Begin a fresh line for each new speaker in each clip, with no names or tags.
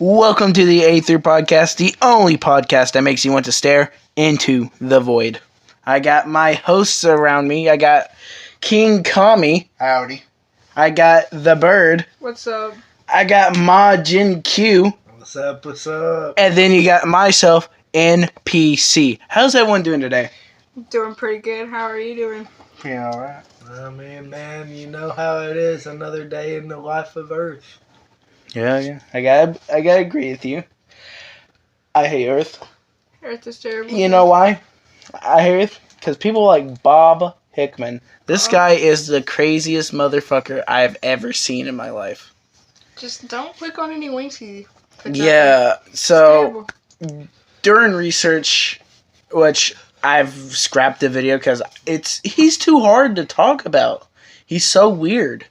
Welcome to the Aether Podcast, the only podcast that makes you want to stare into the void. I got my hosts around me. I got King Kami.
Howdy.
I got the Bird.
What's up?
I got Majin Q.
What's up, what's up?
And then you got myself, NPC. How's everyone doing today?
Doing pretty good. How are you doing?
Yeah, alright. I mean, man, you know how it is. Another day in the life of Earth.
Yeah. I gotta agree with you. I hate Earth.
Earth is terrible.
You know why? I hate Earth? Because people like Bob Hickman. This guy is the craziest motherfucker I've ever seen in my life.
Just don't click on any links he puts
Yeah,
out
so during research, which I've scrapped the video because he's too hard to talk about. He's so weird.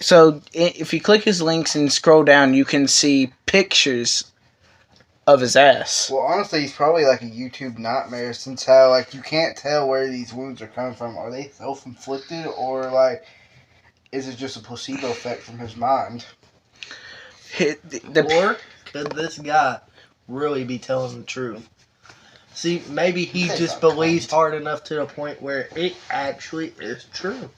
So if you click his links and scroll down, you can see pictures of his ass.
Well, honestly, he's probably like a YouTube nightmare since how, like, you can't tell where these wounds are coming from. Are they self-inflicted or, like, is it just a placebo effect from his mind?
Or could this guy really be telling the truth? See, maybe he just believes hard enough to the point where it actually is true.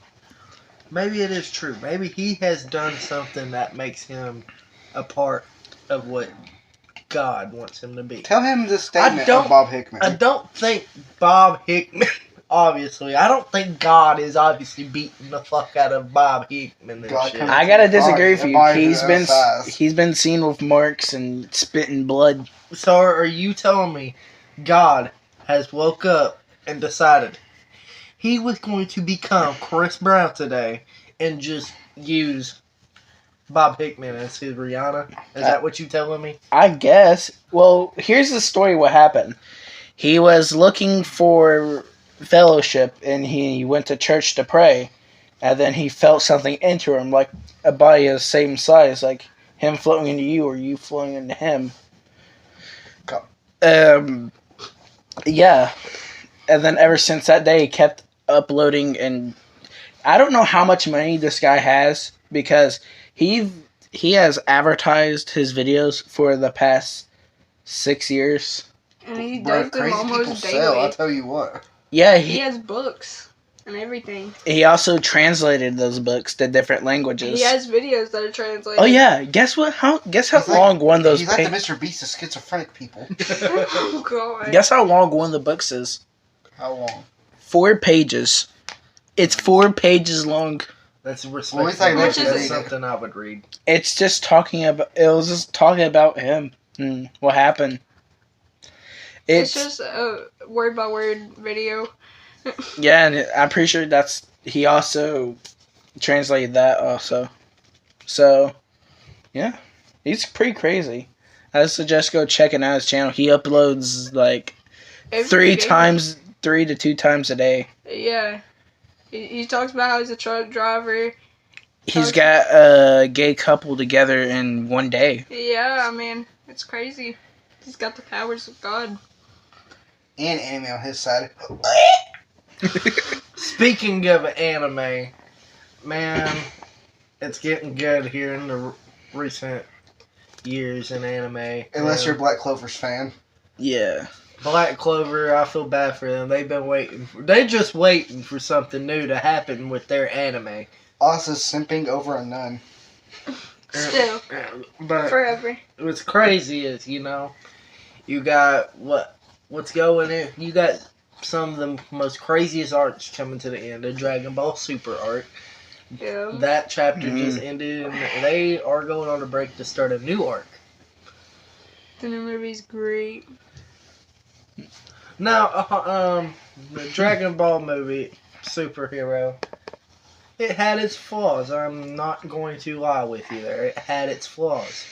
Maybe it is true. Maybe he has done something that makes him a part of what God wants him to be.
Tell him the statement of Bob Hickman.
I don't think Bob Hickman, obviously, I don't think God is obviously beating the fuck out of Bob Hickman and shit.
I gotta disagree with you. He's been seen with marks and spitting blood.
So are you telling me God has woke up and decided he was going to become Chris Brown today and just use Bob Hickman as his Rihanna? Is that what you telling me?
I guess. Well, here's the story what happened. He was looking for fellowship and he went to church to pray. And then he felt something enter him, like a body of the same size, like him floating into you or you floating into him. Yeah. And then ever since that day, he kept uploading, and I don't know how much money this guy has because he has advertised his videos for the past 6 years.
And he does them almost daily.
I'll tell you what.
Yeah,
he has books and everything.
He also translated those books to different languages.
He has videos that are translated.
Oh yeah, guess what? Guess how long one of those?
He's like the Mr. Beast of schizophrenic people.
Oh god.
Guess how long one of the books is?
How long?
4 pages. It's 4 pages long.
That's respectful.
Well,
That's something I would read.
It's just talking about. It was just talking about him. What happened?
It's just a word by word video.
Yeah, and I'm pretty sure he also translated that also. So, yeah, he's pretty crazy. I suggest go checking out his channel. He uploads like 3 to 2 times a day.
Yeah. He talks about how he's a truck driver.
He's got a gay couple together in one day.
Yeah, I mean, it's crazy. He's got the powers of God.
And anime on his side.
Speaking of anime, man, it's getting good here in the recent years in anime.
Unless you're a Black Clover's fan.
Yeah.
Black Clover, I feel bad for them. They've been waiting. They're just waiting for something new to happen with their anime.
us is simping over a nun.
Still.
But
Forever.
what's crazy is, you got what's going in. You got some of the most craziest arcs coming to the end. The Dragon Ball Super arc.
Yeah.
That chapter just ended, and they are going on a break to start a new arc.
The new movie's great.
Now, the Dragon Ball movie, superhero, it had its flaws. I'm not going to lie with you there. It had its flaws.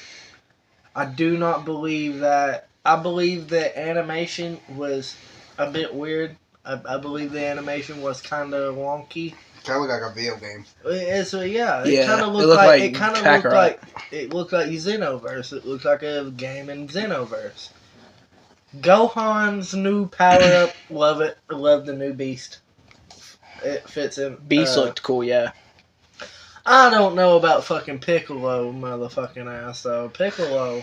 I do not believe that. I believe the animation was a bit weird. I believe the animation was kind of wonky.
Kind of looked like a video game.
It kind of looked like it looked like Xenoverse. It looked like a game in Xenoverse. Gohan's new power up, love it. Love the new Beast. It fits in.
Beast looked cool, yeah.
I don't know about fucking Piccolo, motherfucking ass though. Piccolo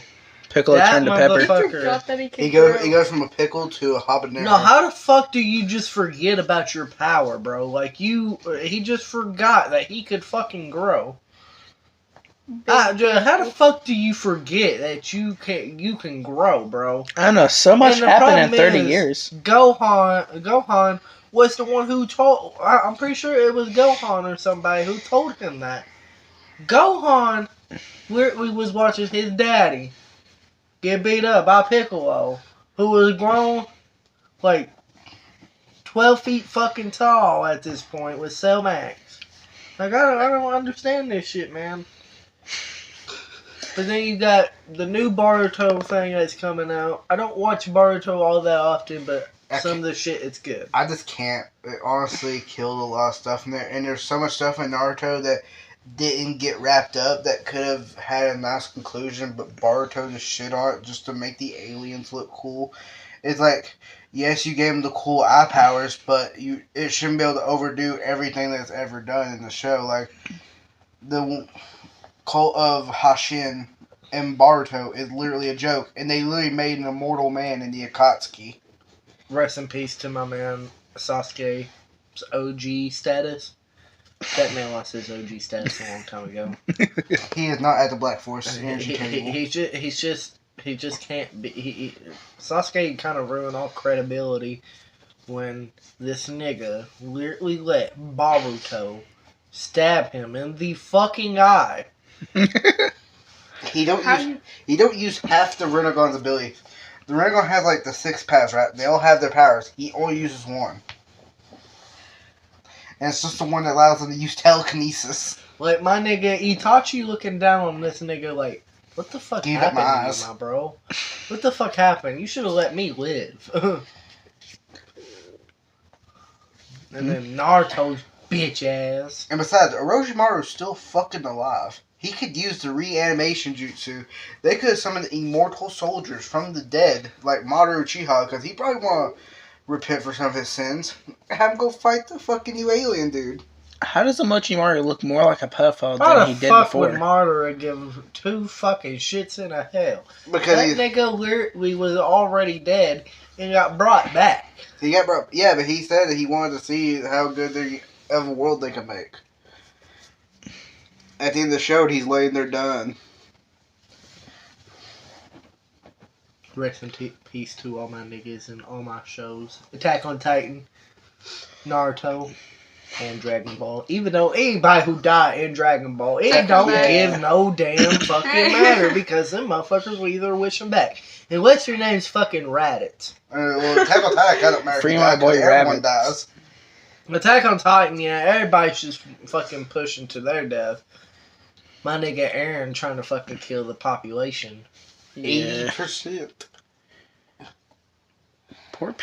Turned to pepper.
Forgot that
He goes from a pickle to a habanero.
No, how the fuck do you just forget about your power, bro? Like he just forgot that he could fucking grow. How the fuck do you forget that you can grow, bro?
I don't know. So much happened in 30 years.
Gohan was the one who told. I'm pretty sure it was Gohan or somebody who told him that. Gohan, we was watching his daddy get beat up by Piccolo, who was grown like 12 feet fucking tall at this point with Cell Max. Like I don't understand this shit, man. But then you got the new Boruto thing that's coming out. I don't watch Boruto all that often, but some of the shit, it's good.
I just can't. It honestly killed a lot of stuff in there. And there's so much stuff in Naruto that didn't get wrapped up that could have had a nice conclusion, but Boruto just shit on it just to make the aliens look cool. It's like, yes, you gave them the cool eye powers, but it shouldn't be able to overdo everything that's ever done in the show. Like, the cult of Hashin and Boruto is literally a joke, and they literally made an immortal man in the Akatsuki.
Rest in peace to my man Sasuke's OG status. That man lost his OG status a long time ago.
He is not at the Black Force energy table.
He just can't be. Sasuke kind of ruined all credibility when this nigga literally let Boruto stab him in the fucking eye.
He don't use half the Rinnegan's abilities. The Rinnegan has like the 6 paths, right? They all have their powers. He only uses one. And it's just the one that allows him to use telekinesis.
Like, my nigga, Itachi looking down on this nigga like, what the fuck happened to you, my bro? What the fuck happened? You should have let me live. And then Naruto's bitch ass.
And besides, Orochimaru's still fucking alive. He could use the reanimation jutsu. They could have summoned immortal soldiers from the dead, like Maru Uchiha, because he probably want to repent for some of his sins. Have him go fight the fucking new alien dude.
How does Orochimaru look more like a pedophile than he did before?
Would Madara give 2 fucking shits in a hell?
Because
that nigga literally was already dead and got brought back.
He got brought, yeah, but he said that he wanted to see how good of a world they could make. At the end of the show, he's laying there done.
Rest in peace to all my niggas and all my shows. Attack on Titan, Naruto, and Dragon Ball. Even though anybody who died in Dragon Ball, it don't give no damn fucking matter because them motherfuckers will either wish them back. And what's your name's fucking Raditz?
Well, Attack on Titan, I don't matter.
Free my boy
everyone
Rabbit.
dies.
Attack on Titan, yeah, everybody's just fucking pushing to their death. My nigga Aaron trying to fucking kill the population.
80%.
Poor.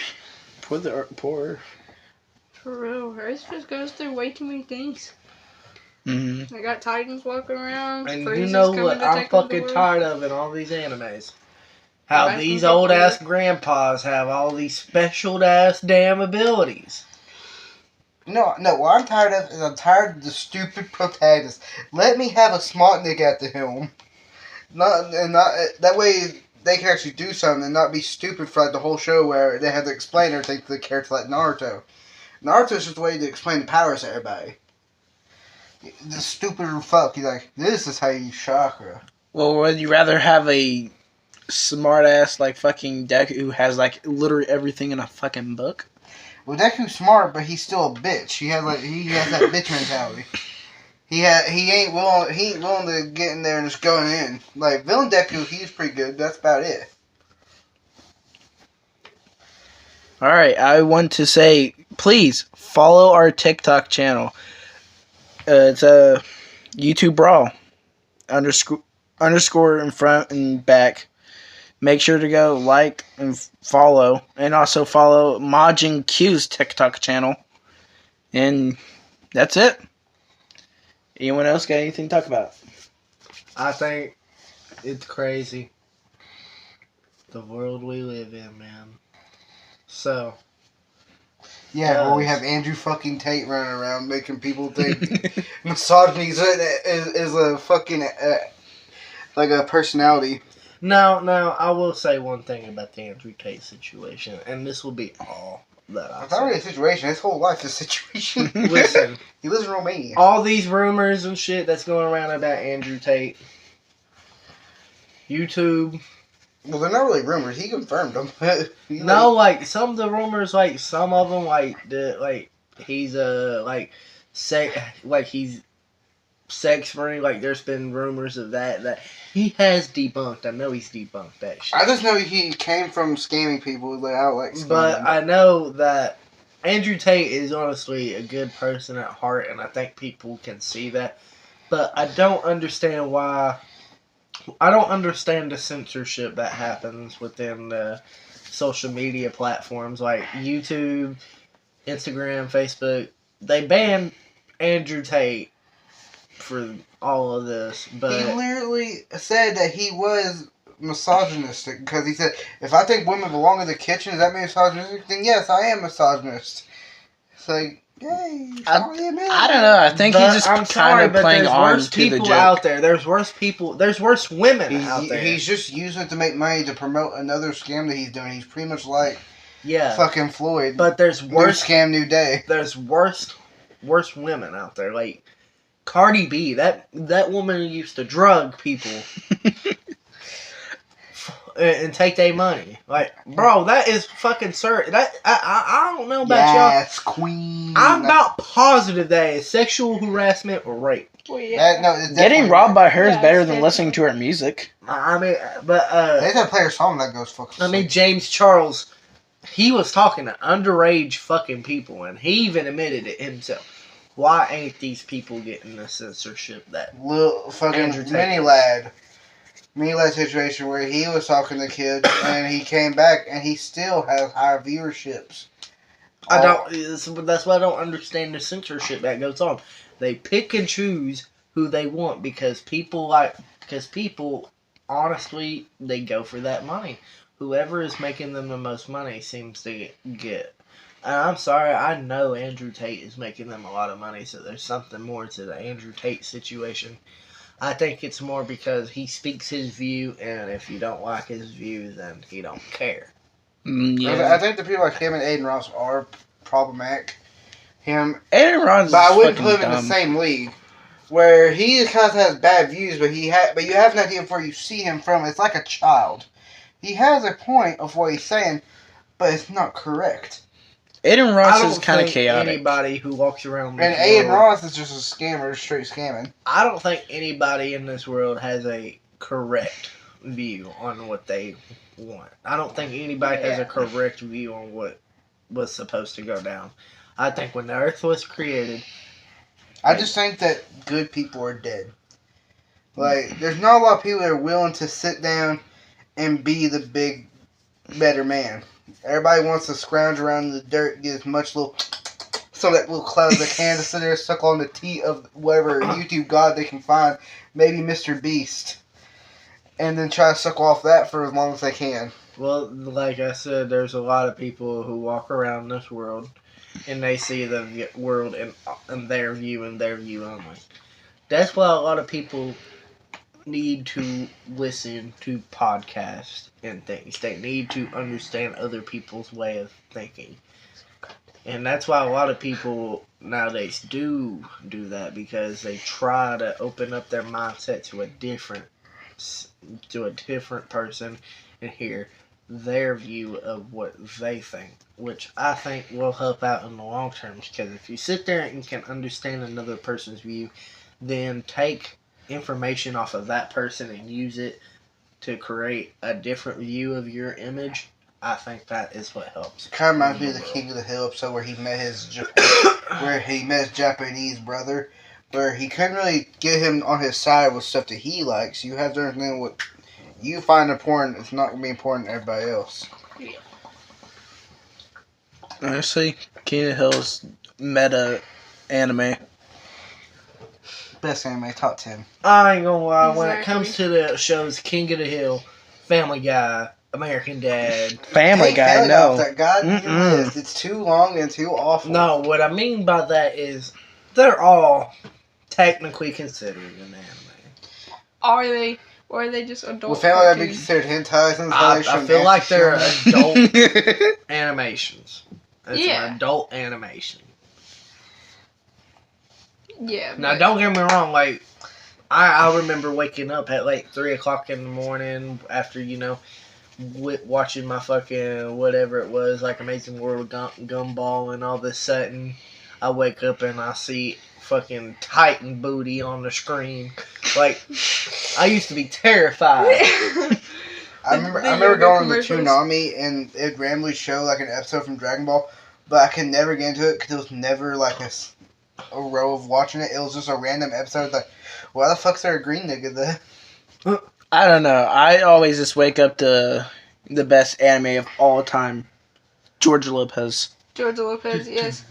For real, Earth just goes through way too many things.
Mm-hmm.
They got Titans walking around.
And
Frieza's
you know
coming
what
to
I'm
take over the
fucking
world.
tired of in all these animes? How
Right,
these
from
old
the
ass grandpas have all these special ass damn abilities.
No, what I'm tired of is I'm tired of the stupid protagonist. Let me have a smart nigga at the helm. Not that way they can actually do something and not be stupid for like the whole show where they have to explain everything to the character like Naruto. Naruto's just a way to explain the powers to everybody. The stupider fuck. He's like, this is how you use chakra.
Well, would you rather have a smart ass like fucking Deku who has like literally everything in a fucking book?
Well, Deku's smart, but he's still a bitch. He has that bitch mentality. He ain't willing to get in there and just going in. Like Villain Deku, he's pretty good. That's about it.
All right, I want to say, please follow our TikTok channel. It's a YouTube Brawl underscore in front and back. Make sure to go like and follow, and also follow Majin Q's TikTok channel. And that's it. Anyone else got anything to talk about?
I think it's crazy. The world we live in, man. So.
Yeah, where we have Andrew fucking Tate running around making people think misogyny is a fucking like a personality.
No, I will say one thing about the Andrew Tate situation, and this will be all that I'll
It's not really a situation. His whole life is a situation.
Listen.
He lives in Romania.
All these rumors and shit that's going around about Andrew Tate. YouTube.
Well, they're not really rumors. He confirmed them.
No, like, some of the rumors, like, some of them, he's, he's sex free. Like, there's been rumors of that he has debunked. I know he's debunked that shit.
I just know he came from scamming people out like scamming.
But I know that Andrew Tate is honestly a good person at heart, and I think people can see that. But I don't understand why. I don't understand the censorship that happens within the social media platforms like YouTube, Instagram, Facebook. They banned Andrew Tate for all of this, but
he literally said that he was misogynistic because he said, if I think women belong in the kitchen, does that mean misogynistic? Then yes, I am misogynist. It's like, yay,
I don't know. I think he's just kind of playing on to the joke.
Out there. There's worse people. There's worse women out there.
He's just using it to make money to promote another scam that he's doing. He's pretty much like fucking Floyd.
But there's worse
new scam, new day.
There's worse women out there. Like Cardi B, that woman who used to drug people and take their money. Like, bro, that is fucking sir. That I don't know about y'all.
Yes, queen.
I'm not positive that is sexual harassment or rape.
Well, yeah.
Getting robbed by her is better than listening to her music.
I mean, but
they gotta play her song that goes fucking.
I mean, James Charles, he was talking to underage fucking people, and he even admitted it himself. Why ain't these people getting the censorship that
little fucking mini lad situation where he was talking to kids and he came back and he still has higher viewerships.
That's why I don't understand the censorship that goes on. They pick and choose who they want because people honestly, they go for that money. Whoever is making them the most money seems to get. And I'm sorry, I know Andrew Tate is making them a lot of money, so there's something more to the Andrew Tate situation. I think it's more because he speaks his view, and if you don't like his view, then he don't care.
I think the people like him and Aiden Ross are problematic.
Aiden Ross,
but I wouldn't put him in the same league. Where he kind of has bad views, but you have an idea of where you see him from. It's like a child. He has a point of what he's saying, but it's not correct.
Aiden Ross is kind of chaotic.
Anybody who walks around
and Aiden Ross is just a scammer, straight scamming.
I don't think anybody in this world has a correct view on what they want. I don't think anybody has a correct view on what was supposed to go down. I think when the Earth was created,
I just think that good people are dead. Like, there's not a lot of people that are willing to sit down and be the big, better man. Everybody wants to scrounge around in the dirt, get as much some of that little cloud as they can to sit there, suck on the teat of whatever YouTube god they can find, maybe Mr. Beast, and then try to suck off that for as long as they can.
Well, like I said, there's a lot of people who walk around this world, and they see the world in their view and their view only. That's why a lot of people need to listen to podcasts and things. They need to understand other people's way of thinking. And that's why a lot of people nowadays do that, because they try to open up their mindset to a different person and hear their view of what they think, which I think will help out in the long term. Because if you sit there and can understand another person's view, then take information off of that person and use it to create a different view of your image, I think that is what helps.
Kind of reminds me of the King of the Hill episode where he met his Japanese brother, where he couldn't really get him on his side with stuff that he likes. You have to understand what you find important. It's not going to be important to everybody else.
Honestly, King of the Hill's meta anime.
Best anime, top 10.
I ain't gonna lie, when it
Exactly.
comes to the shows King of the Hill, Family Guy, American Dad.
Family
Take
Guy,
Family
no.
off that goddamn
Mm-mm.
list. It's too long and too awful.
No, what I mean by that is they're all technically considered an anime.
Are they? Or are they just adult
Will Family Guy be
cartoons?
considered hentai since
I feel like they're adult animations. It's
Yeah.
an adult animation.
Yeah.
Now,
but-
don't get me wrong, like, I remember waking up at like 3 o'clock in the morning after, watching my fucking whatever it was, like Amazing World Gumball, and all of a sudden I wake up and I see fucking Titan booty on the screen. Like, I used to be terrified.
I remember
yoga
going to
commercials.
Toonami and it'd randomly show like an episode from Dragon Ball, but I could never get into it because it was never like a row of watching it. It was just a random episode. Like, why the fuck's there a green nigga there?
I don't know. I always just wake up to the best anime of all time, George Lopez.
George Lopez, yes.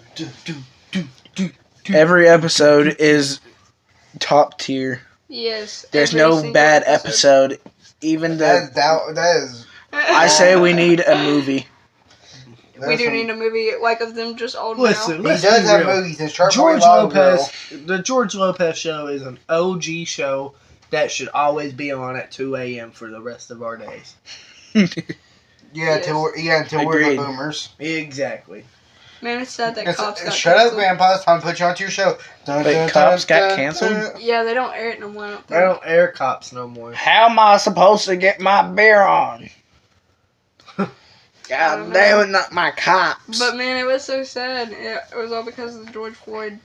Every episode is top tier.
Yes.
There's
every
no
single
bad episode. Even
That is.
I say we need a movie.
We do need a movie like of them just old
Listen,
now.
He
let's
does
be
have
real.
movies and Shark Boy
George
Lava
Lopez,
Girl.
the George Lopez show is an OG show that should always be on at 2 a.m. for the rest of our days.
Yeah,
Yes.
until we're
Agreed.
the boomers.
Exactly.
Man, it's sad that Cops got
Shut up,
canceled.
Grandpa. It's time to put you onto your show. Dun,
Wait,
dun,
Cops
dun,
got
dun,
canceled?
dun.
Yeah, they don't air it no more. I don't
They
think.
don't air Cops no more.
How am I supposed to get my beer on? God damn it, not my cops.
But man, it was so sad. It was all because of the George Floyd.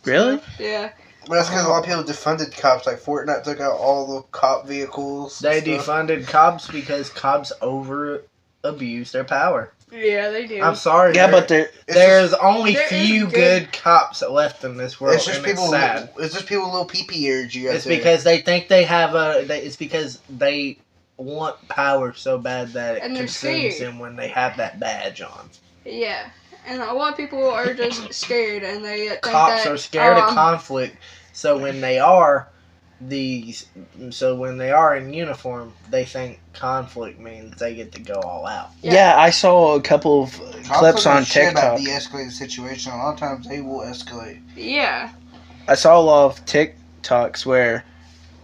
Really?
Yeah.
But that's because a lot of people defunded cops. Like Fortnite took out all the cop vehicles.
They
and stuff.
defunded cops because cops over abuse their power.
Yeah, they do.
I'm sorry.
Yeah, but they're
It's
there's only
there is
few
good-
good cops left in this world,
It's just
and
people.
it's sad.
It's just people with little pee energy.
It's because they think they have it's because they want power so bad that it
And they're
consumes
scared.
them when they have that badge on.
Yeah. And a lot of people are just scared and they think
Cops
that,
are scared
oh,
of conflict, so when they are in uniform, they think conflict means they get to go all out.
yeah. I saw a couple of clips on TikTok.
De-escalated situation. A lot of times they will escalate.
Yeah.
I saw a lot of TikToks where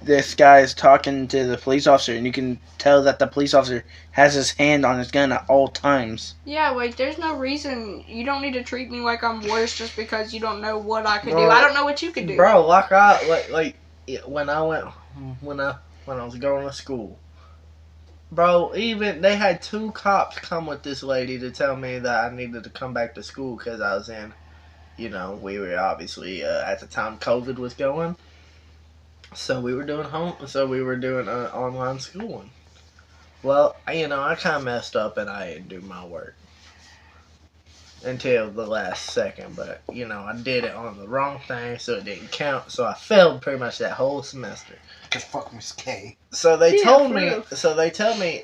this guy is talking to the police officer, and you can tell that the police officer has his hand on his gun at all times.
Yeah, like, there's no reason. You don't need to treat me like I'm worse just because you don't know what I could do.
Bro.
I don't know what you could do.
Bro, when I was going to school, bro, even they had 2 cops come with this lady to tell me that I needed to come back to school because I was in, we were obviously at the time COVID was going, so we were doing online schooling. Well, I kind of messed up and I didn't do my work until the last second, but I did it on the wrong thing, so it didn't count. So I failed pretty much that whole semester.
Cause fuck Miss K.
So they
Yeah,
told
for
me.
real.
So they tell me,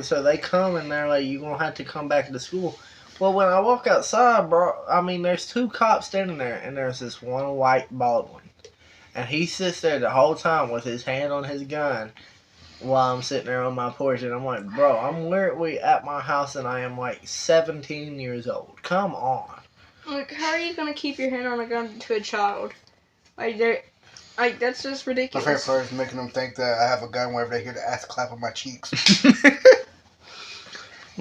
So they come and they're like, "You gonna have to come back to school." Well, when I walk outside, bro, I mean, there's 2 cops standing there, and there's this one white bald one, and he sits there the whole time with his hand on his gun. While I'm sitting there on my porch, and I'm like, bro, I'm literally at my house, and I am like 17 years old. Come on.
Like, how are you gonna keep your hand on a gun to a child? Like, that's just
My favorite
ridiculous.
part is making them think that I have a gun whenever they hear the ass clap on my cheeks.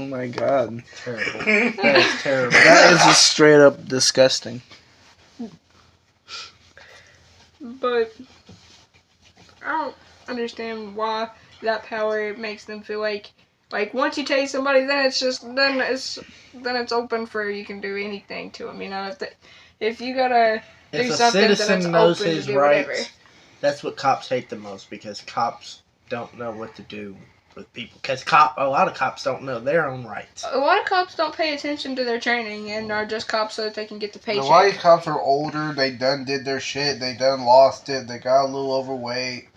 Oh my god.
Terrible. That is terrible.
That is just straight up disgusting.
But I don't understand why that power makes them feel like once you tase somebody, then it's open for you can do anything to them. You know, if you gotta do
If a
something, then it's
citizen knows
open
his
to do whatever.
rights, that's what cops hate the most, because cops don't know what to do with people. Because a lot of cops don't know their own rights.
A lot of cops don't pay attention to their training and are just cops so that they can get the paycheck.
A lot of these cops are older. They done did their shit. They done lost it. They got a little overweight.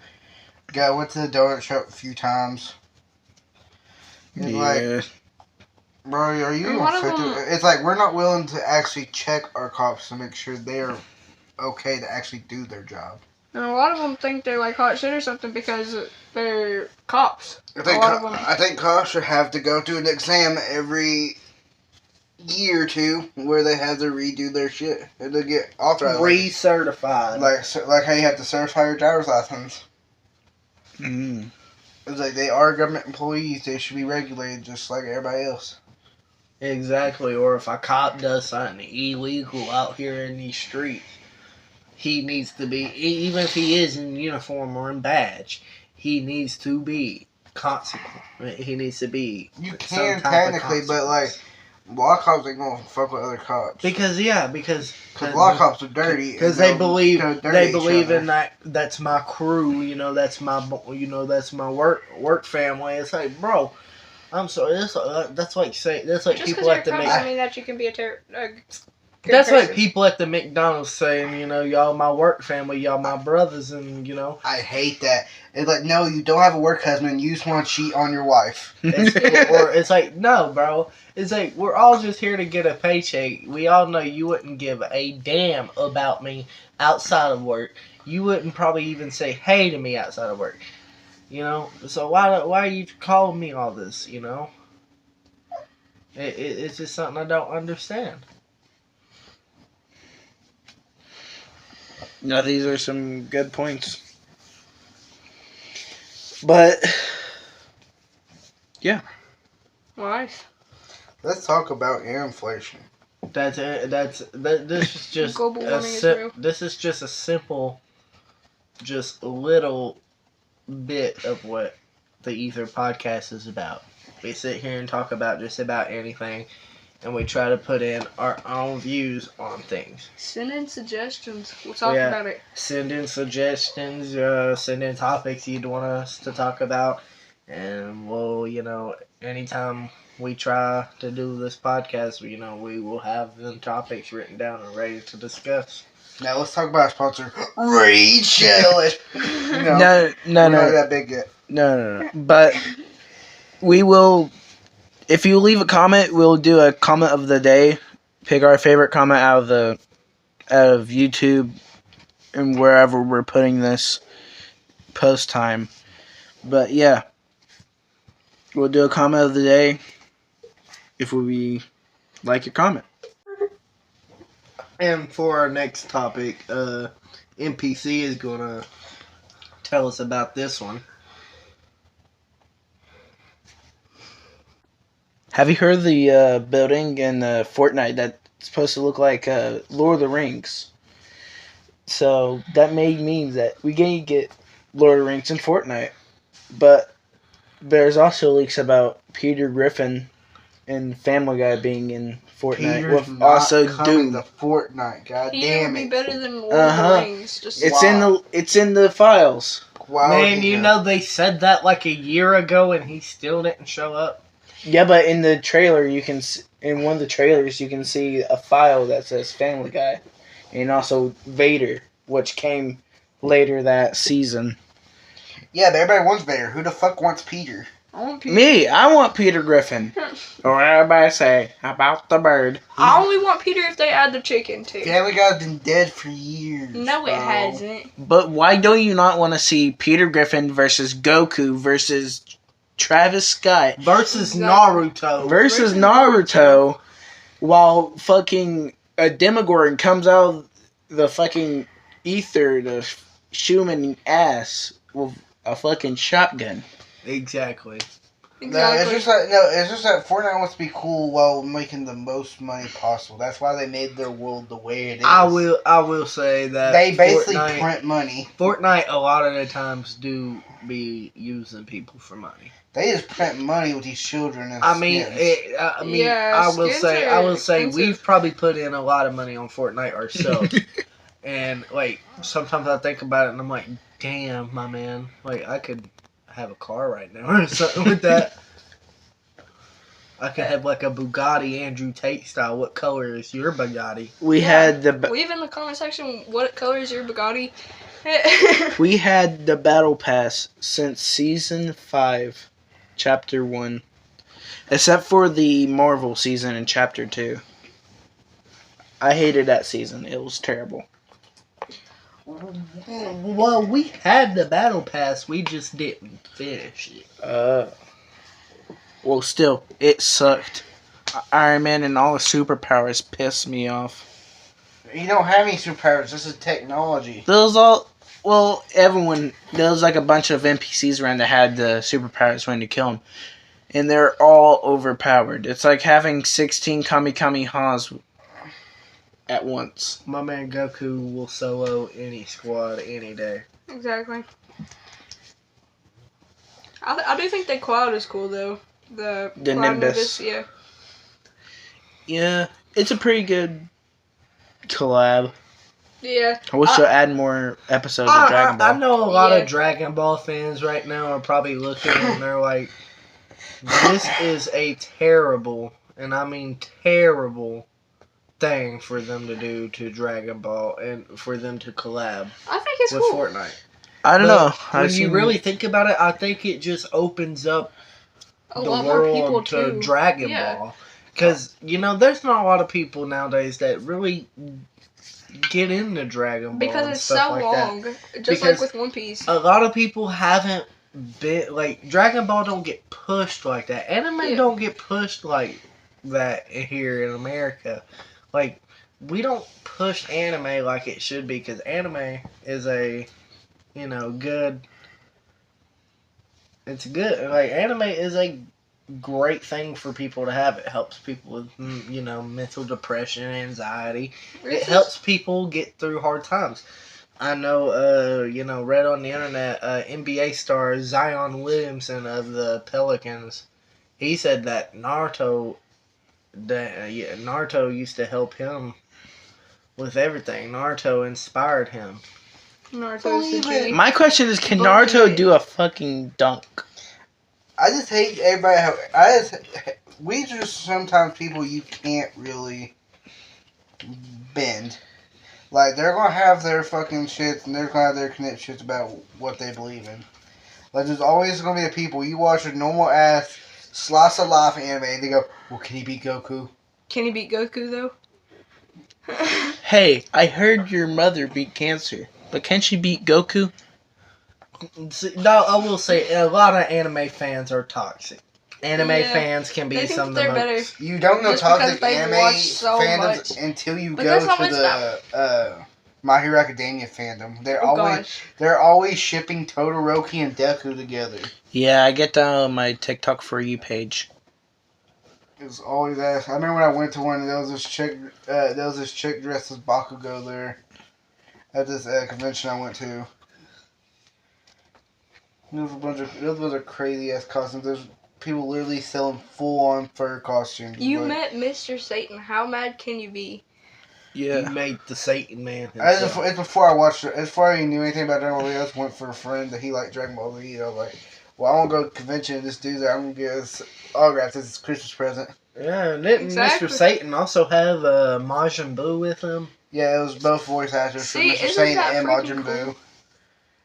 Went to the donut shop a few times. It's like, bro, are you even fit to... It's like we're not willing to actually check our cops to make sure they're okay to actually do their job.
And a lot of them think they're like hot shit or something because they're cops.
I think cops should have to go through an exam every year or two where they have to redo their shit and they get authorized.
Recertified.
Like how you have to certify your driver's license.
Mm.
It's like they are government employees. They should be regulated just like everybody else.
Exactly. Or if a cop does something illegal out here in these streets, he needs to be, even if he is in uniform or in badge, he needs to be consequent. He needs to be.
You can technically, but like a lot of cops ain't gonna fuck with other cops.
Because
a lot of cops are dirty.
Because they believe in
that.
That's my crew. That's my work family. It's like, bro, I'm sorry. That's like
just
people at the
doesn't mean that you can be
That's like people at the McDonald's saying, y'all my work family, y'all my brothers, and
I hate that. It's like, no, you don't have a work husband. You just want to cheat on your wife.
It's like, no, bro. It's like, we're all just here to get a paycheck. We all know you wouldn't give a damn about me outside of work. You wouldn't probably even say hey to me outside of work. So why are you calling me all this? It's just something I don't understand.
No, these are some good points. But yeah.
Why?
Let's talk about air inflation.
This is just
global warming is real.
This is just a simple, just a little bit of what the Aether Podcast is about. We sit here and talk about just about anything, and we try to put in our own views on things.
Send in suggestions. We'll talk about it.
Send in suggestions. Send in topics you'd want us to talk about, and we'll, anytime we try to do this podcast, we will have them topics written down and ready to discuss.
Now let's talk about our sponsor, Raid Shell.
No.
Not that big yet.
No. But we will. If you leave a comment, we'll do a comment of the day. Pick our favorite comment out of YouTube and wherever we're putting this post time. But yeah, we'll do a comment of the day if we like your comment.
And for our next topic, NPC is gonna tell us about this one.
Have you heard of the building in Fortnite that's supposed to look like Lord of the Rings? So that may mean that we can get Lord of the Rings in Fortnite. But there's also leaks about Peter Griffin and Family Guy being in Fortnite.
Peter's
with
not
also
coming
Doom.
to Fortnite. God damn
He
it!
would be better than Lord of the Rings. Just
It's in the files.
Man, they said that like a year ago and he still didn't show up.
Yeah, but in the trailer, in one of the trailers, you can see a file that says Family Guy. And also Vader, which came later that season.
Yeah, but everybody wants Vader. Who the fuck wants Peter?
I want Peter.
Me, I want Peter Griffin. Or everybody say, about the bird.
I only want Peter if they add the chicken too.
Family Guy's been dead for years.
No, it hasn't.
But why don't you not want to see Peter Griffin versus Goku versus Travis Scott
versus Naruto.
Versus Naruto, while fucking a Demogorgon comes out of the fucking ether to shoot him in the ass with a fucking shotgun.
Exactly.
No,
Exactly.
it's just that Fortnite wants to be cool while making the most money possible. That's why they made their world the way it is.
I will say that
They basically print money.
Fortnite a lot of the times do be using people for money.
They just print money with these children and
I mean,
skins.
Yeah,
I will
skins
say,
are
we've
expensive.
probably put in a lot of money on Fortnite ourselves. And like sometimes I think about it and I'm like, damn, my man, like I could have a car right now or something with that. I could have like a Bugatti Andrew Tate style. What color is your Bugatti?
We had the
Leave in the comment section what color is your Bugatti.
we had the battle pass since season 5, chapter 1, except for the Marvel season in chapter 2. I hated that season. It was terrible.
Well, we had the battle pass. We just didn't finish it.
Well, still, it sucked. Iron Man and all the superpowers pissed me off.
You don't have any superpowers. This is technology.
Everyone, there was like a bunch of NPCs around that had the superpowers when to kill them. And they're all overpowered. It's like having 16 Kamehamehas at once.
My man Goku will solo any squad any day.
Exactly. I do think the cloud is cool though. The cloud
Nimbus.
yeah.
Yeah, it's a pretty good collab.
Yeah.
I wish they'll add more episodes of Dragon Ball.
I know a lot
Yeah.
of Dragon Ball fans right now are probably looking and they're like, this is a terrible, and I mean terrible, thing for them to do to Dragon Ball and for them to collab
I think it's
with
cool.
Fortnite.
I don't know.
When you really think about it, I think it just opens up
A
the
lot more people
world to
too.
Dragon
Yeah.
Ball. Because, there's not a lot of people nowadays that really get into Dragon Ball
Because
and
it's
stuff
so
like
long.
that.
Just like with One Piece.
A lot of people haven't been, like, Dragon Ball don't get pushed like that. Anime don't get pushed like that here in America. Like, we don't push anime like it should be, because anime is a, good... It's good. Like, anime is a great thing for people to have. It helps people with, mental depression, anxiety. It helps people get through hard times. I know, read on the internet, NBA star Zion Williamson of the Pelicans, he said that Naruto used to help him with everything. Naruto inspired him.
Naruto's the G.
My question is, can Naruto do a fucking dunk?
I just hate everybody. We just sometimes people you can't really bend. Like, they're gonna have their fucking shit and they're gonna have their conniptions about what they believe in. Like, there's always gonna be the people you watch a normal ass slice of life anime and they go, well, can he beat Goku?
Can he beat Goku though?
Hey, I heard your mother beat cancer, but can she beat Goku?
No, I will say a lot of anime fans are toxic. Anime
Yeah,
fans can be
they think
some of the
they're
most...
better.
You don't know
Just because
toxic
they've
anime
watched so
fandoms
much.
until you
But
go
that's not
to the My Hero Academia fandom. They're always shipping Todoroki and Deku together.
Yeah, I get that on my TikTok For You page.
It was always that. I remember when I went to one and there was this chick dressed as Bakugo there at this convention I went to. There was a bunch of crazy ass costumes. There's people literally selling full on fur costumes.
You met Mr. Satan. How mad can you be?
Yeah.
You made the Satan man
It's
himself.
before I watched it. It's before I even knew anything about Dragon Ball Z. I just went for a friend that he liked Dragon Ball Z. I was like, well, I want to go to the convention and this dude's there. I'm going to get his autograph. This is a Christmas present.
Yeah, and didn't
Exactly.
Mr. Satan also have Majin Buu with him?
Yeah, it was both voice actors for
See,
Mr.
isn't
Satan
that
and
freaking
Majin Buu.
cool?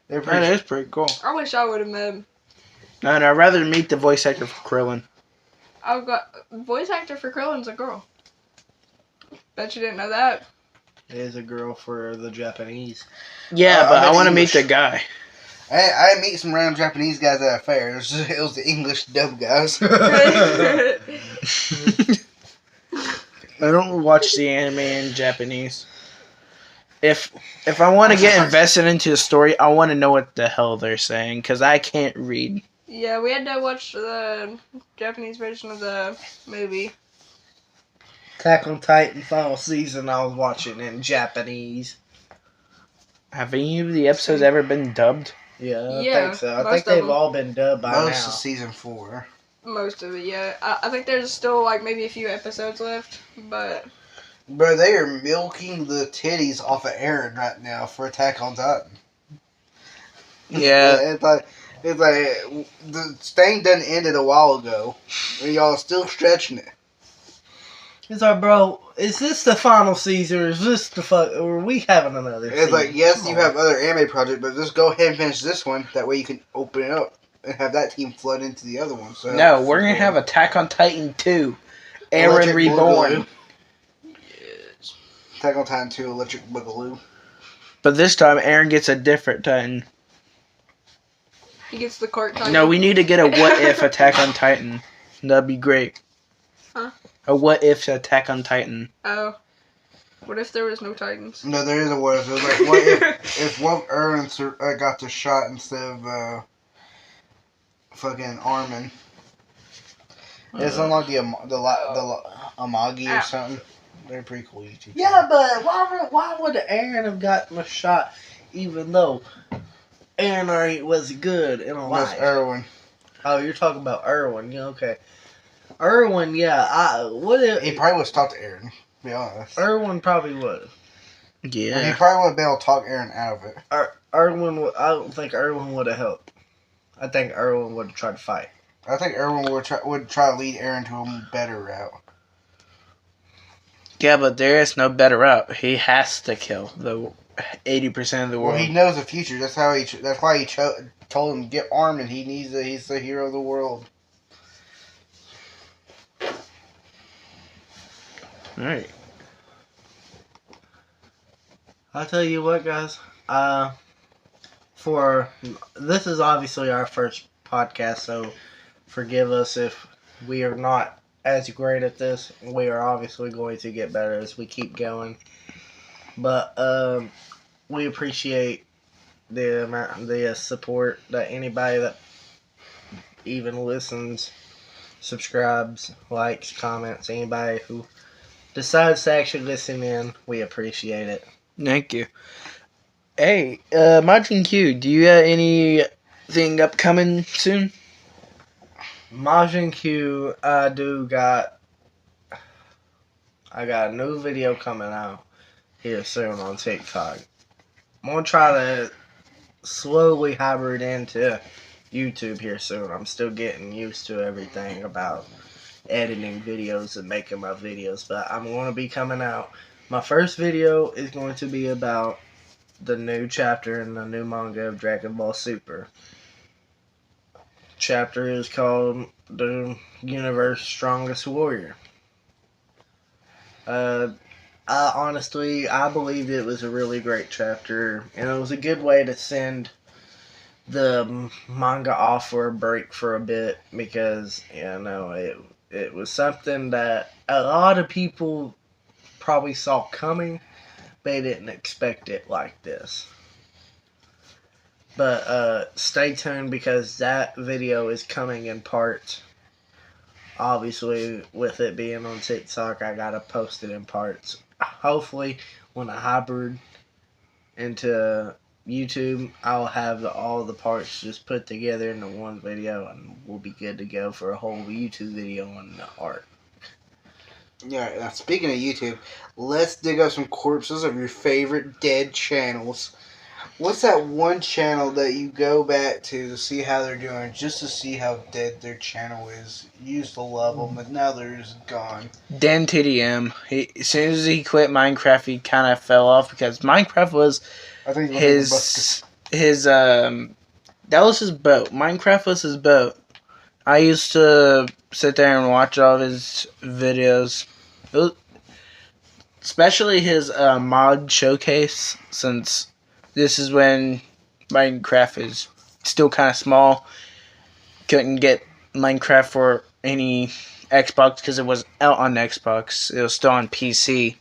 They're
That
pretty.
is pretty cool.
I wish I would have met him.
No, I'd rather meet the voice actor for Krillin.
I've got voice actor for Krillin's a girl. Bet you didn't know that.
It is a girl for the Japanese.
Yeah,
I
but I
meant
want to meet
English.
the guy.
I didn't meet some random Japanese guys at a fair. It was the English dub guys.
I don't watch the anime in Japanese. If I want to get invested into the story, I want to know what the hell they're saying, because I can't read.
Yeah, we had to watch the Japanese version of the movie.
Attack on Titan final season, I was watching in Japanese.
Have any of the episodes ever been dubbed?
Yeah, I
Yeah,
think so. I
most
think
of
they've
them.
all been dubbed by
Most
now.
of season 4.
Most of it, yeah. I think there's still like maybe a few episodes left, but
Bro, they are milking the titties off of Eren right now for Attack on Titan.
Yeah.
It's like the thing done ended a while ago, and y'all still stretching it.
It's like, bro, is this the final season, or is this the fuck, or are we having another
It's
season?
like, yes,
Come
you
on.
have other anime projects, but just go ahead and finish this one. That way you can open it up and have that team flood into the other one. So
No, we're gonna have Attack on Titan 2. Eren
Electric
Reborn.
Boogaloo. Attack on Titan 2 Electric Boogaloo.
But this time Eren gets a different Titan.
he gets the court title.
No, we need to get a what if Attack on Titan. That'd be great.
Huh?
A what if Attack on Titan.
Oh. What if there was no Titans?
No, there is a what if. It was like, what if one of Eren got the shot instead of fucking Armin? It's unlike the Amagi or something. They're pretty cool YouTube.
Yeah, but why would Aaron have gotten a shot, even though Aaron already was good in a
That's
life?
Erwin.
Oh, you're talking about Erwin. Yeah, okay. Erwin, yeah. What if
He probably would have talked to Eren, to be honest.
Erwin probably would.
He
Yeah.
probably would have been able to talk Eren out of it.
Erwin, I don't think Erwin would have helped. I think Erwin would have tried to fight.
I think Erwin would try to lead Eren to a better route.
Yeah, but there is no better route. He has to kill the 80% of the
Well,
world.
he knows the future. That's how he. That's why he told him to get armed, and he's the hero of the world.
Alright.
I'll tell you what, guys. This is obviously our first podcast, so forgive us if we are not as great at this. We are obviously going to get better as we keep going. But we appreciate the support that anybody that even listens, subscribes, likes, comments, anybody who decides to actually listen in, we appreciate it.
Thank you. Hey, Majin Q, do you have anything upcoming soon?
Majin Q, I got a new video coming out here soon on TikTok. I'm gonna try to slowly hybrid into YouTube here soon. I'm still getting used to everything about editing videos and making my videos, but I'm gonna be coming out. My first video is going to be about the new chapter in the new manga of Dragon Ball Super. Chapter is called The Universe's Strongest Warrior. I believed it was a really great chapter, and it was a good way to send the manga off for a break for a bit, because, it was something that a lot of people probably saw coming. They didn't expect it like this. But stay tuned, because that video is coming in parts. Obviously, with it being on TikTok, I gotta post it in parts. Hopefully, when I hybrid into YouTube, I'll have all the parts just put together into one video, and we'll be good to go for a whole YouTube video on the art.
Yeah. Now, speaking of YouTube, let's dig up some corpses of your favorite dead channels. What's that one channel that you go back to see how they're doing, just to see how dead their channel is? You used to love them, but now they're just gone.
Dan TDM. As soon as he quit Minecraft, he kind of fell off, because Minecraft was
I think
his that was his boat. Minecraft was his boat. I used to sit there and watch all of his videos, especially his mod showcase, since this is when Minecraft is still kind of small. Couldn't get Minecraft for any Xbox because it was out on Xbox. It was still on PC.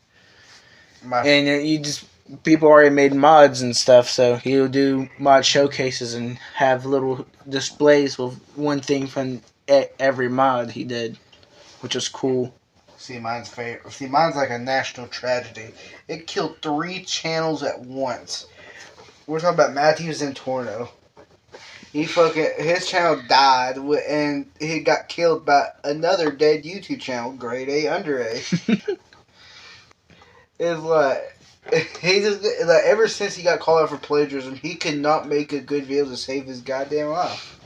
And you just people already made mods and stuff, so he would do mod showcases and have little displays with one thing from every mod he did, which was cool.
See, mine's favorite. See, mine's like a national tragedy. It killed 3 channels at once. We're talking about Matthew Zentorno. His channel died, and he got killed by another dead YouTube channel, Grade A Under A. It's like, he just, like, ever since he got called out for plagiarism, he could not make a good video to save his goddamn life.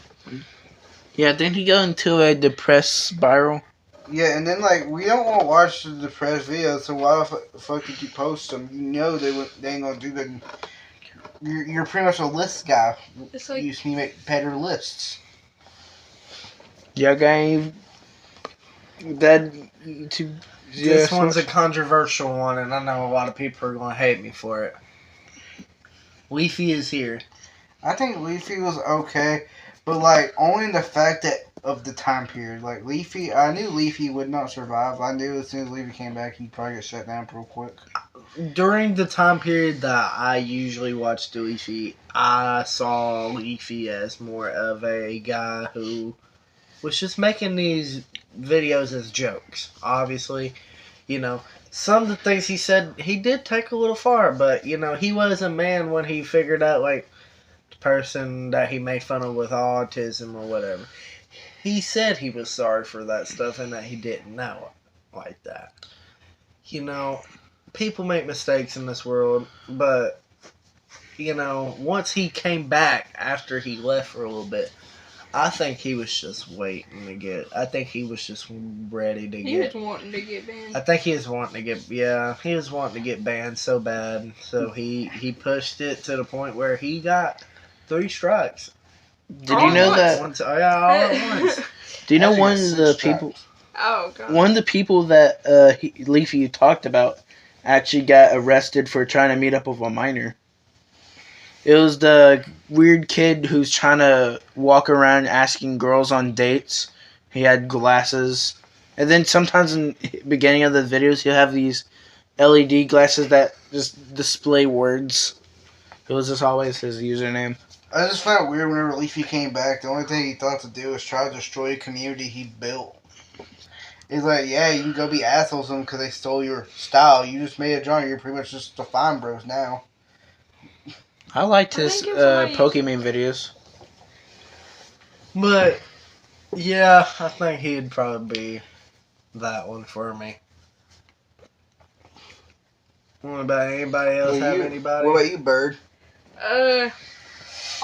Yeah, didn't he go into a depressed spiral?
Yeah, and then, like, we don't want to watch the depressed videos, so why the fuck did you post them? You know they ain't gonna do good. You're pretty much a list guy.
It's like,
You used to make better lists.
Yeah, guy. That to
This one's a controversial one, and I know a lot of people are going to hate me for it. Leafy is here.
I think Leafy was okay, but, like, only in the fact that of the time period. Like, Leafy, I knew Leafy would not survive. I knew as soon as Leafy came back, he'd probably get shut down real quick.
During the time period that I usually watched Leafy, I saw Leafy as more of a guy who was just making these videos as jokes. Obviously, you know, some of the things he said, he did take a little far, but, you know, he was a man when he figured out, like, the person that he made fun of with autism or whatever. He said he was sorry for that stuff and that he didn't know it like that. You know, people make mistakes in this world, but, you know, once he came back after he left for a little bit, I think he was just waiting to get. I think he was just ready to
he
get.
was wanting to get banned.
I think he was wanting to get. Yeah, he was wanting to get banned so bad. So he pushed it to the point where he got 3 strikes.
Did you know that?
Oh, yeah, all at once.
Do you know
I think
one
it's
of the
6
people?
Oh, God.
One of the people that Leafy talked about actually got arrested for trying to meet up with a minor. It was the weird kid who's trying to walk around asking girls on dates. He had glasses. And then sometimes in the beginning of the videos, he'll have these LED glasses that just display words. It was just always his username.
I just found it weird whenever Leafy came back, the only thing he thought to do was try to destroy a community he built. He's like, yeah, you can go be assholes to them because they stole your style. You just made a genre. You're pretty much just the Fine Bros now.
I liked
I
his
think it was
Pokemon videos.
But yeah, I think he'd probably be that one for me. What about anybody else? Have anybody?
What about you, Bird?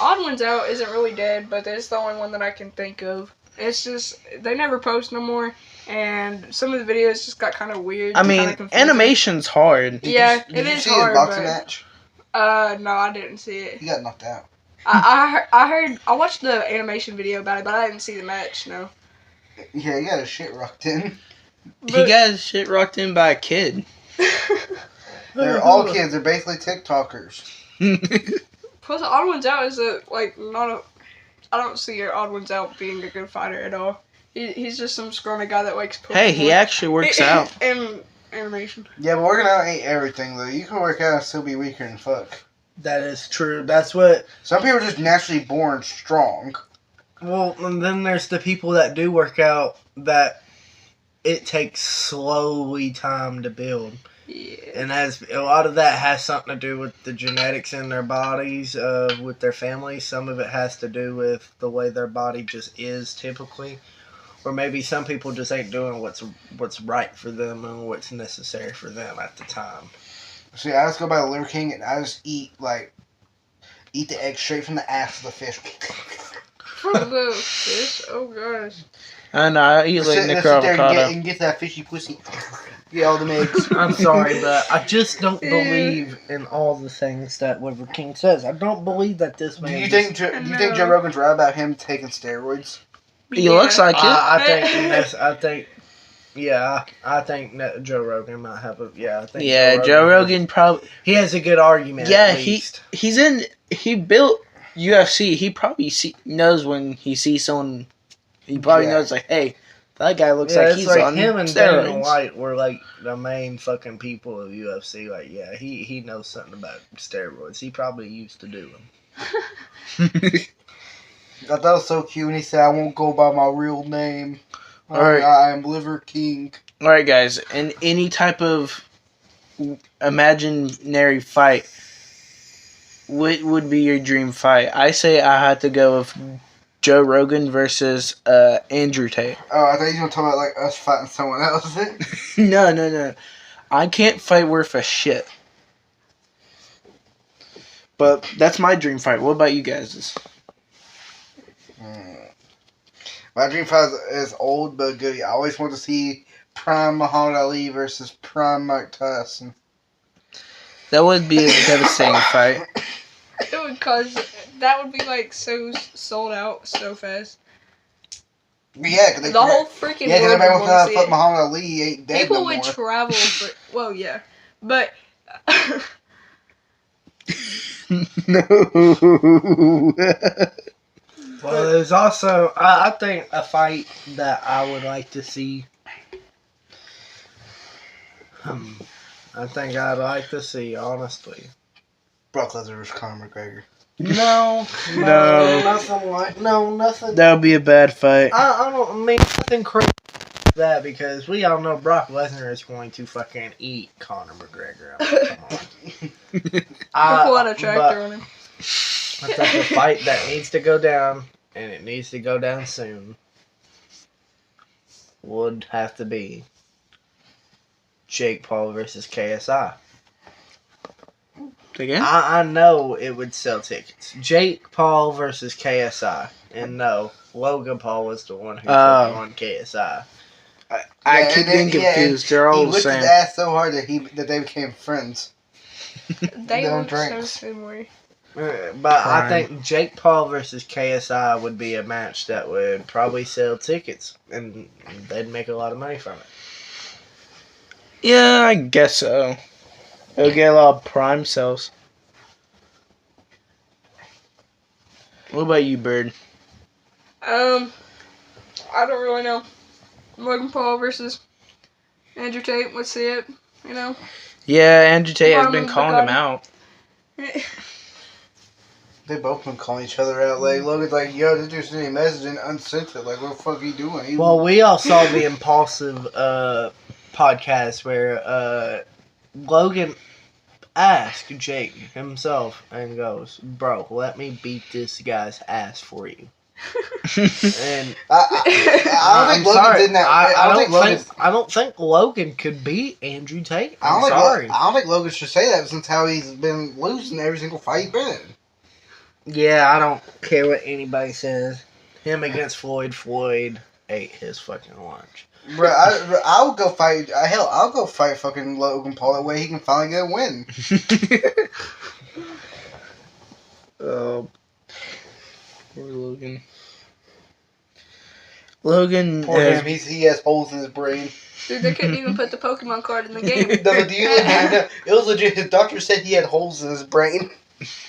Odd Ones Out isn't really dead, but it's the only one that I can think of. It's just, they never post no more, and some of the videos just got kind of weird.
I mean, animation's hard.
Yeah,
Did you
is
see
hard,
his boxing
but-
match?
No, I didn't see it.
He got knocked out.
I watched the animation video about it, but I didn't see the match, no.
Yeah, he got his shit rocked in.
He got his shit rocked in by a kid.
They're all kids. They're basically TikTokers.
Plus, Odd Ones Out is I don't see Odd Ones Out being a good fighter at all. He's just some scrawny guy that likes Pokemon.
Hey, he actually works out.
And animation.
Yeah, but working out ain't everything, though. You can work out and still be weaker than fuck.
That is true. That's what.
Some people are just naturally born strong.
Well, and then there's the people that do work out that it takes slowly time to build.
Yeah.
And as a lot of that has something to do with the genetics in their bodies, with their families. Some of it has to do with the way their body just is typically. Or maybe some people just ain't doing what's right for them and what's necessary for them at the time.
See, I just go by the Liver King and I just eat the egg straight from the ass of the fish.
From the fish? Oh, gosh.
I know, I eat like
Sit
Nicker
there
avocado.
and get that fishy pussy. Get all the eggs.
I'm sorry, but I just don't believe in all the things that Liver King says. I don't believe that this
Do
man.
you think Joe Rogan's right about him taking steroids?
He looks like it.
I think that Joe Rogan might have a. Yeah, I think.
Yeah, Joe Rogan probably.
He has a good argument.
Yeah,
at least.
he built UFC. He probably knows when he sees someone. He probably knows like, hey, That guy looks
Yeah,
like
it's
he's
like
on
him and Dana
steroids.
White were like the main fucking people of UFC. Like, yeah, he knows something about steroids. He probably used to do them.
I thought it was so cute when he said, "I won't go by my real name.
Alright.
I am Liver King."
All right, guys. In any type of imaginary fight, what would be your dream fight? I say I had to go with Joe Rogan versus Andrew Tate.
Oh, I thought you were going to talk about like us fighting someone else.
No. I can't fight worth a shit. But that's my dream fight. What about you guys'?
My dream fight is old but good. I always want to see Prime Muhammad Ali versus Prime Mike Tyson.
That would be a devastating fight.
It would cause that would be like so sold out so fast.
Yeah, cause
The whole freaking
yeah, because
world
everybody
would
wants
want
to
to see
fuck
it.
Muhammad Ali. He ain't dead
People
no
would
more.
travel for. Well, yeah, but
No.
Well, there's also, I think, a fight that I would like to see. I think I'd like to see, honestly.
Brock Lesnar versus Conor McGregor.
No.
Nothing.
That would be a bad fight.
I don't mean nothing crazy like that because we all know Brock Lesnar is going to fucking eat Conor McGregor. I mean, come on.
pull out a tractor on him.
I think the fight that needs to go down, and it needs to go down soon, would have to be Jake Paul versus KSI.
Again?
I know it would sell tickets. Jake Paul versus KSI. And no, Logan Paul was the one who put on KSI.
I keep getting confused. They're all
he
the
whipped
same.
his ass so hard that they became friends.
They
Them
look so
drinks.
similar.
But I think Jake Paul versus KSI would be a match that would probably sell tickets. And they'd make a lot of money from it.
Yeah, I guess so. It'll get a lot of prime sales. What about you, Bird?
I don't really know. Logan Paul versus Andrew Tate. Let's see it. You know.
Yeah, Andrew Tate has been
Bottom of the
calling him
garden.
out.
They both been calling each other out. Like, Logan's like, yo, this dude's sending a message and unsent it. Like, what the fuck are you doing?
Well, we all saw the Impulsive podcast where Logan asked Jake himself and goes, "Bro, let me beat this guy's ass for you." And
I don't think Logan did that.
I don't think Logan could beat Andrew Tate.
I
I'm
don't
sorry.
think I don't think Logan should say that since how he's been losing every single fight he's been in.
Yeah, I don't care what anybody says. Him against Floyd. Floyd ate his fucking lunch.
Bro, I would go fight. Hell, I'll go fight fucking Logan Paul. That way he can finally get a win.
Poor Logan. Logan.
Poor him. He has holes in his brain.
Dude, they couldn't even put the Pokemon card in the game.
It was legit. His doctor said he had holes in his brain.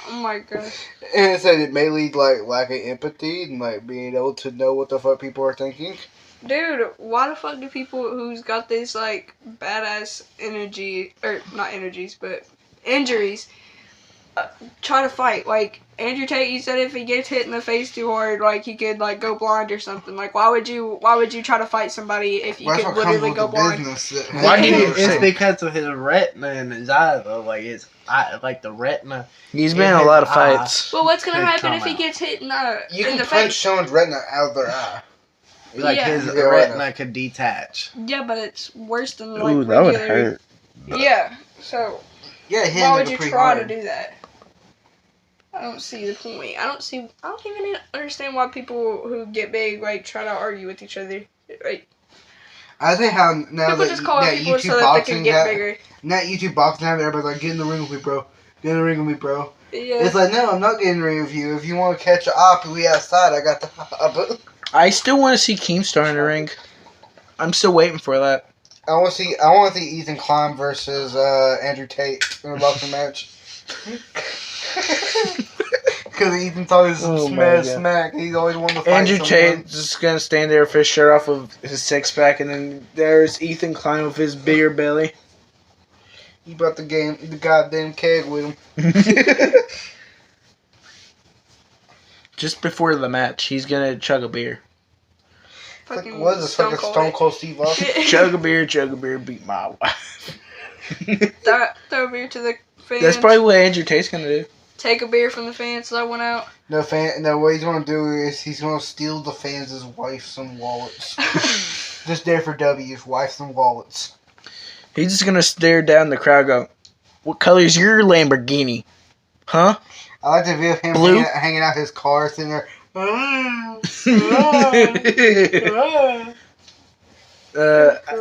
Oh my gosh.
And it said it may lead like lack of empathy and like being able to know what the fuck people are thinking.
Dude, why the fuck do people who's got this like badass energy, or not energies, but injuries, try to fight? Like Andrew Tate, you said if he gets hit in the face too hard, like he could like go blind or something. Like why would you try to fight somebody if you could literally go blind?
Why do you
It's
say?
because of his retina in his eye, though. Like his eye, like the retina.
He's been in a lot of
eye.
fights.
Well, what's gonna
Could
happen
come
if he
out.
gets hit in
You
the
can punch
face?
someone's retina out of their eye.
Like
Yeah.
his
Yeah,
retina could detach.
Yeah, but it's worse than like
Ooh, that would
regular.
hurt.
Yeah, so
Yeah, him.
why would you try to do that? I don't see the point. I don't even understand why people who get big like try to argue with each other. Like
I think how now
people
that,
just call
that
people
YouTube
so that they
boxing
can get
got,
bigger.
now YouTube boxing now everybody's like, get in the ring with me, bro. Get in the ring with me, bro.
Yeah.
It's like, no, I'm not getting in the ring with you. If you want to catch a op, we outside. I got the op.
I still want to see Keemstar in the ring. I'm still waiting for that.
I want to see Ethan Klein versus Andrew Tate in a boxing match. Because Ethan thought he was
Oh
some
my God.
smack. He's always wanted to fight
Andrew
someone.
Tate's just gonna stand there with his shirt off of his six pack, and then there's Ethan Klein with his bigger belly.
He brought the goddamn keg with him.
Just before the match, he's gonna chug a beer.
Fucking
What is this? Fucking Stone Cold Steve Austin?
Chug a beer, beat my wife.
Throw a beer to the fans.
That's probably what Andrew Tate's gonna do.
Take a beer from the fans that went out.
No, what he's gonna do is he's gonna steal the fans' wives and wallets. Just there for W's, wives and wallets.
He's just gonna stare down the crowd, go, "What color's your Lamborghini? Huh?"
I like the view of him
Blue?
hanging out his car, sitting there.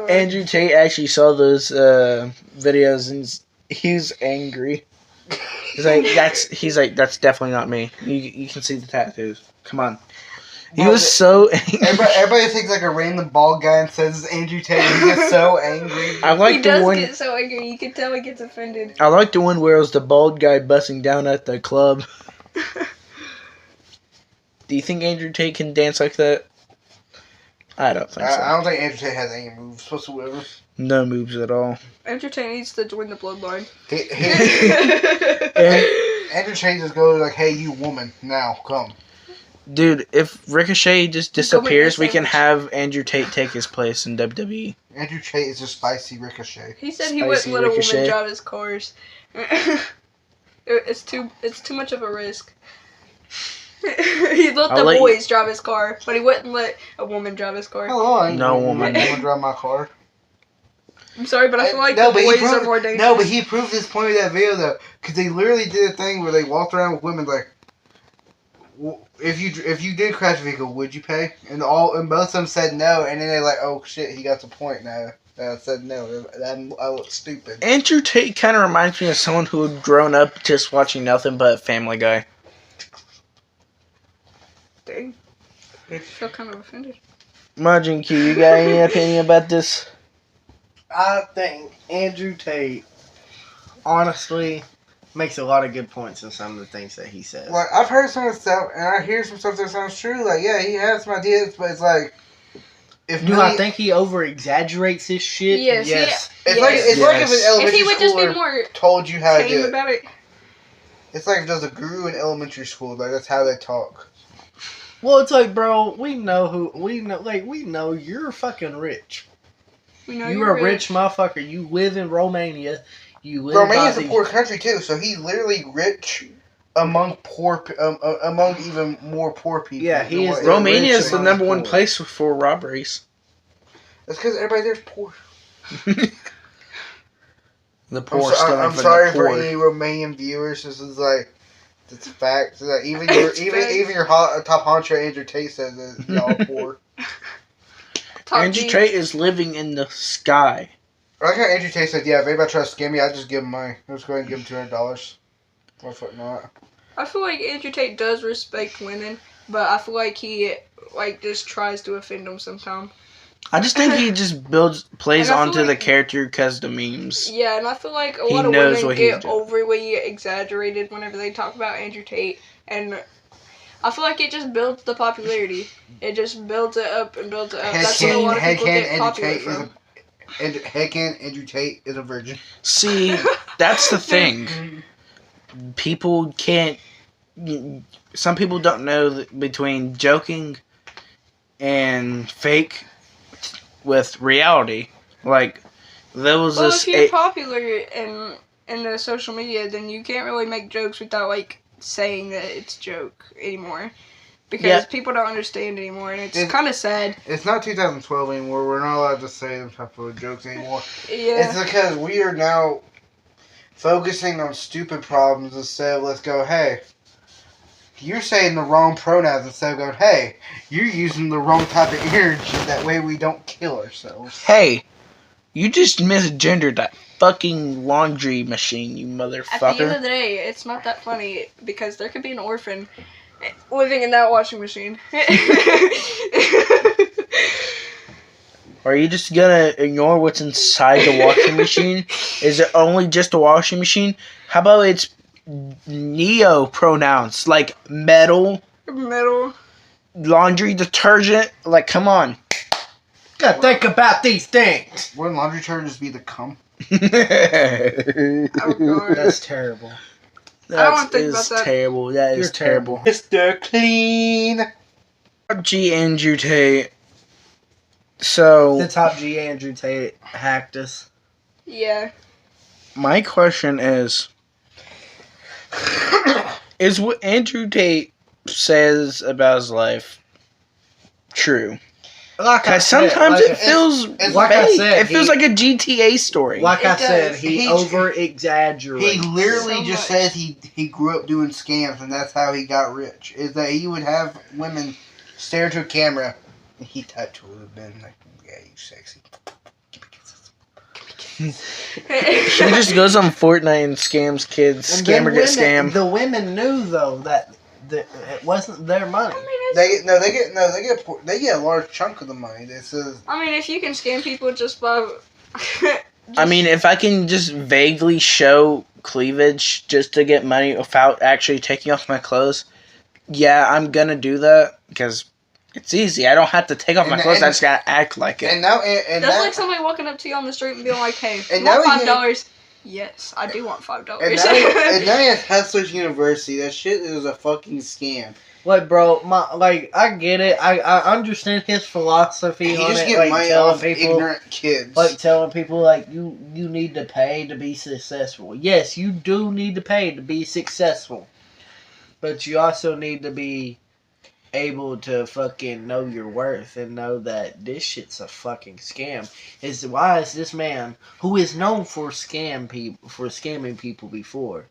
Andrew Tate actually saw those videos, and he's angry. He's like, that's definitely not me. You can see the tattoos. Come on. He was so angry.
Everybody thinks like a random bald guy and says it's Andrew Tate. He gets so angry.
I like
He
the
does
one.
get so angry. You can tell he gets offended.
I like the one where it was the bald guy busting down at the club. Do you think Andrew Tate can dance like that? I don't think so.
I don't think Andrew Tate has any moves whatsoever.
No moves at all.
Andrew Tate needs to join the bloodline.
Andrew Tate just goes like, "Hey, you woman, now come."
Dude, if Ricochet just
Go make
disappears,
me a
we can
sandwich.
have Andrew Tate take his place in WWE.
Andrew Tate is a spicy Ricochet.
He said he
Spicy
wouldn't let a
Ricochet.
woman drive his cars. It's too much of a risk. He'd let the boys drive his car, but he wouldn't let a woman drive his car.
Hello, I ain't
No
gonna
woman.
drive my car.
I'm sorry, but I feel like
No,
the
but he
boys
proved-
are more dangerous.
No, but he proved his point with that video though, because they literally did a thing where they walked around with women like, if you did crash a vehicle, would you pay? And both of them said no, and then they're like, oh shit, he got the point now. I said no. I look stupid.
Andrew Tate kind of reminds me of someone who had grown up just watching nothing but Family Guy.
Dang. I feel kind of offended.
Majin Q, you got any opinion about this?
I think Andrew Tate, honestly, makes a lot of good points in some of the things that he says.
Like I've heard some of the stuff, and I hear some stuff that sounds true. Like yeah, he has some ideas, but it's like,
Do I think he over exaggerates his shit?
Yes,
Yes.
It's like if an
Yes.
elementary
If he would just be
schooler
more
told you how to do
tame
it.
about it.
It's like if there's a guru in elementary school, like that's how they talk.
Well, it's like, bro, we know you're fucking rich.
We know
You're
you're
a rich motherfucker. You live in Romania. You live
Romania's
by
a
the-
poor country too, so he's literally rich among among even more poor people.
Yeah, he is
Than what-
the
Romania
rich
is the
among
number
the
one
poor.
place for robberies.
That's because everybody there's poor.
The poor stealing
I'm
from
sorry
the
for
poor.
any Romanian viewers. This is like, it's a fact. Like, even your top honcho Andrew Tate says that y'all poor.
Top
Andrew
G.
Tate is living in the sky.
I like how Andrew Tate said, "Yeah, if anybody tries to scam me, I just give him money. I'll just go ahead and give him $200. Why the fuck not?"
I feel like Andrew Tate does respect women, but I feel like he just tries to offend them sometimes.
I just think he just plays
And I feel
onto the
like-
character because the memes.
Yeah, and I feel like a
He
lot of
knows
women
what he's
get
doing.
overly exaggerated whenever they talk about Andrew Tate, and I feel like it just builds the popularity. It just builds it up and builds it up. That's what a lot of people get popular from.
Andrew Tate is a virgin.
See, that's the thing. People can't. Some people don't know between joking and fake with reality. Like, there was
Well,
this.
if you're popular in the social media, then you can't really make jokes without saying that it's a joke anymore, because
Yeah.
people don't understand anymore, and it's
It-
kind of sad.
It's not 2012 anymore. We're not allowed to say them type of jokes anymore.
Yeah.
It's because we are now focusing on stupid problems instead of let's go, hey, you're saying the wrong pronouns instead of going, hey, you're using the wrong type of energy. That way we don't kill ourselves.
Hey, you just misgendered that fucking laundry machine, you
At the end
motherfucker.
of the day, it's not that funny because there could be an orphan living in that washing machine.
Are you just gonna ignore what's inside the washing machine? Is it only just a washing machine? How about it's neo pronouns like metal, laundry detergent. Like, come on.
Gotta think about these things.
Wouldn't laundry detergent be the cum?
Oh, God.
That's terrible.
I don't want to think about that.
Terrible. That is
You're terrible.
Mr. Clean.
G. Andrew Tate. So,
The top G Andrew Tate hacked us.
Yeah.
my question is what Andrew Tate says about his life true?
Like I
Because
said,
sometimes
like,
it feels
it's
like I
fake.
said,
It feels like a GTA story.
like I
It
said,
does.
he
He-
over exaggerates.
He literally
So
just
much.
says he grew up doing scams and that's how he got rich. Is that he would have women stare into a camera and he typed to have been like, yeah, you sexy.
He just goes on Fortnite and scams kids.
And then
Scammer get
women-
scammed.
The women knew though that it wasn't their money.
I
They get a large chunk of the money. It says
mean, if you can scam people just by...
I mean, if I can just vaguely show cleavage just to get money without actually taking off my clothes, yeah, I'm gonna do that because it's easy. I don't have to take off my
And-
clothes. I
and-
just gotta act like it.
and now and
That's
that,
like somebody walking up to you on the street and being like, hey,
And
you want
now he-
$5? Yes, I do want $5.
and now he has Hustlers University. That shit is a fucking scam.
Like, bro, I get it. I understand his philosophy
He
on
just
it.
get
Like
money
telling
off
people,
ignorant kids.
telling people, like you need to pay to be successful. Yes, you do need to pay to be successful, but you also need to be able to fucking know your worth and know that this shit's a fucking scam. Why is this man who is known for scamming people before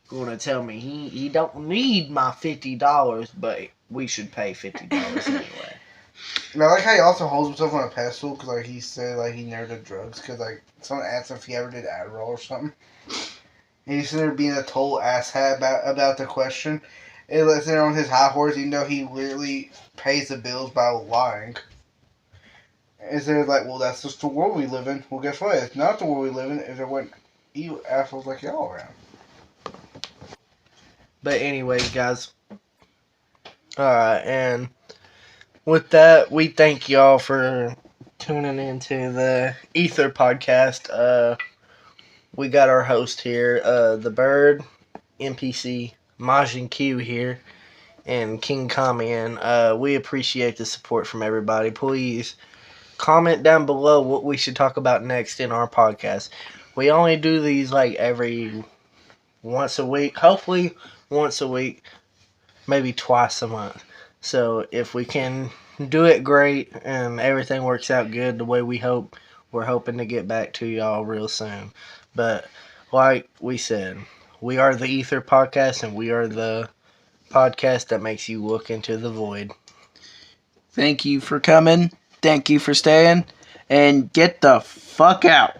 gonna tell me he don't need my $50, but we should pay $50 anyway?
And I like how he also holds himself on a pedestal because like he said like he never did drugs because like someone asked him if he ever did Adderall or something, and he's sitting there being a total asshat about the question. And he's there on his high horse, even though he literally pays the bills by lying. And they're like, well, that's just the world we live in. Well, guess what? It's not the world we live in if there weren't you assholes like y'all around.
But anyways, guys. Alright, and with that, we thank y'all for tuning into the Aether Podcast. We got our host here, the Bird, NPC, Majin Q here, and King Kami, and we appreciate the support from everybody. Please comment down below what we should talk about next in our podcast. We only do these like every once a week, hopefully once a week, maybe twice a month. So if we can do it great and everything works out good the way we hope, we're hoping to get back to y'all real soon. But like we said, we are the Aether Podcast, and we are the podcast that makes you look into the void.
Thank you for coming. Thank you for staying. And get the fuck out.